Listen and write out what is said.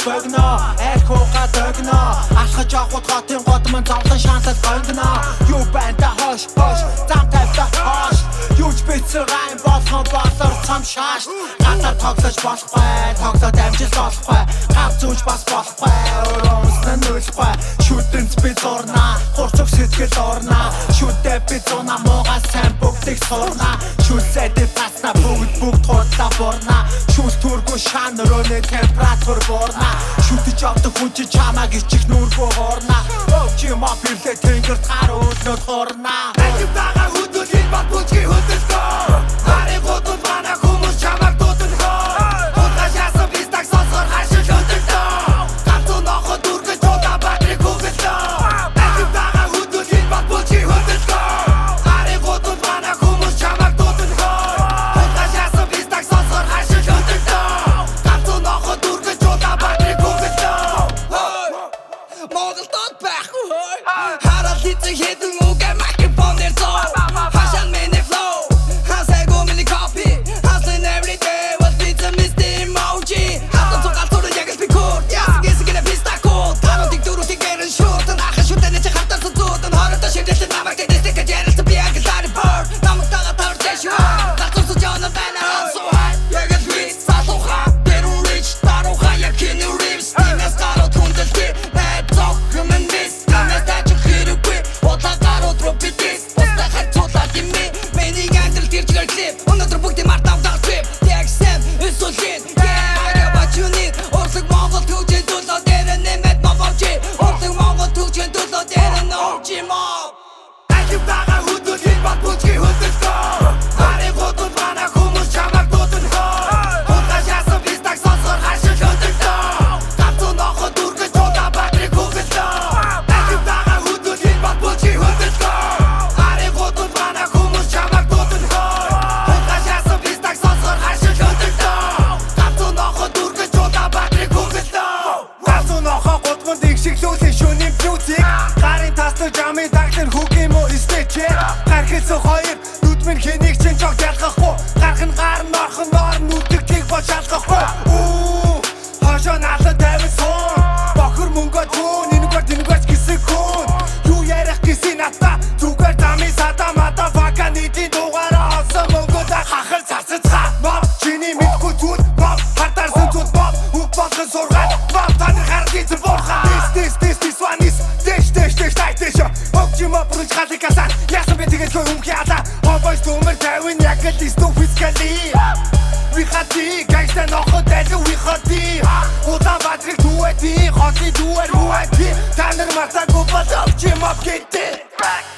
богно аль хуугаа догно алхаж авахд хотын гот мань зовлон шаналл гонгно юу байна да хош зам тавьта хош юуч бицэрайн болгон болор цам шааш гадар тоглож болохгүй тоглоод амжилт олохгүй гав зүүж бас болохгүй өрөөснө нүлхгүй шүтэнц би зурна хурцог сэтгэл орна шүтэ би зуна муугаа сайн бүгдийг сурна шүлсэдэ тасна бүгд худлаа борна шүс түргүү шан рөөний температур борна шүтэж авдаг хүн чи чамаг ичих нүргүү хорна чи мапирлээ тэнгэр таар өөднөд хорна Эцэг байгаа хөдөл хин бат бүчгийн хөдөлгөө Хари гутуд манай хүмүүс чамаг дуудалгөө Хулгаш яасан бистаг сонсгор хашил хөдөлгөө Ганцуу нохо дүргэж чуудаа батрыг хөдөлгөө Эцэг байгаа хөдөл хин бат бүчгийн хөдөлгөө Хари гутуд манай хүмүүс чамаг дуудалгөө Хулгаш яасан бистаг сонсгор хашил хөдөлгөө Ганцуу нохо дүргэж чуудаа батрыг хөдөлгөө Монголд байхгүй хой Хараад эцэг хэдэн үгэ микрофон дээр зоо Хашаан миний flow Хасай го миний copy Hustling every day Was pizza Mr. Emoji Хатан цугаал цурын яг л би курд Ясгэн писта код Тануудыг дөрүүдийг гэрэн шууд Ахын шүтэнэ чи хартарсан зүүд Хорото ширдэлсэн намайг дэдистик ажирлсан би яг л лари bird Намайг тагаа тавартай шүү Гацуусаж явна байна so high Яг л би салууха Дэрун rich Дарууха яг хины rips Тимээс гарууд хүндэлти Найд зог хэмэн мис Тимээс тачиг хэрэггүй Удлаа гарууд руу битис Устаа хайцуулаад имми Миний англ тэрчгээр клип Өнөөдөр бүгдийн март авдаг trip TXM Инсулин Yeah I got what you need Урлаг Монгол төвчийн төлөө дээр нэмээд мововчи Урлаг Монгол төвчийн төлөө дээр нөмчи мов Ахив байгаа хөдөл хин бат бүчгийн хөдөлгөө Хари гутуд манай хүмүүс чамаг дуудалгөө Хулгаш яасан бистаг сонсгор хашил хөдөлгөө Ганцуу нохо дүргэж чуудаа батрыг хөдөлгөө Ахив байгаа хөдөл хин бат бүчгийн хөдөлгөө Хари гутуд манай хүмүүс чамаг дуудалгөө Хулгаш яасан бистаг сонсгор хашил хөдөлгөө Ганцуу нохо дүргэж чуудаа батрыг хөдөлгөө Ганцуу нохо гутманд игшиглүүлэн шөнийн плюсик Гарын таслуу жамын таглын хүүгийн муу стечэ Гархэлсэн хоёр нүдмэн хэнийг чин жог ялгахгүй Гархан гар нь орхон орн нүдгчийг бол шалгахгүй Хошоо наалан тавин сон Бохор мөнгөө түүн энэгээр гэсэн хүн Юу ярих гэсэн ата зүгээр замын сада мада Фака нийтийн дугаараа олсон мөнгөө да хахал цацацгаа Моб чиний мэдгүй зүйл Моб хартарсан зүйл Моб үг болгон сургаад Моб таны харгийцэн буурхаа This one is Дэш тай дэшо Огчи моб рулж халыг асан Яасан би тэгээд хөө өмхи ала Хобойс төмөр тавин яг л исту фискали Ви хати гайста нохо дэлу ви хати Улаан батрыг түэти Хоти түэр хуэти Танар мартаг убад огчи моб гэдэг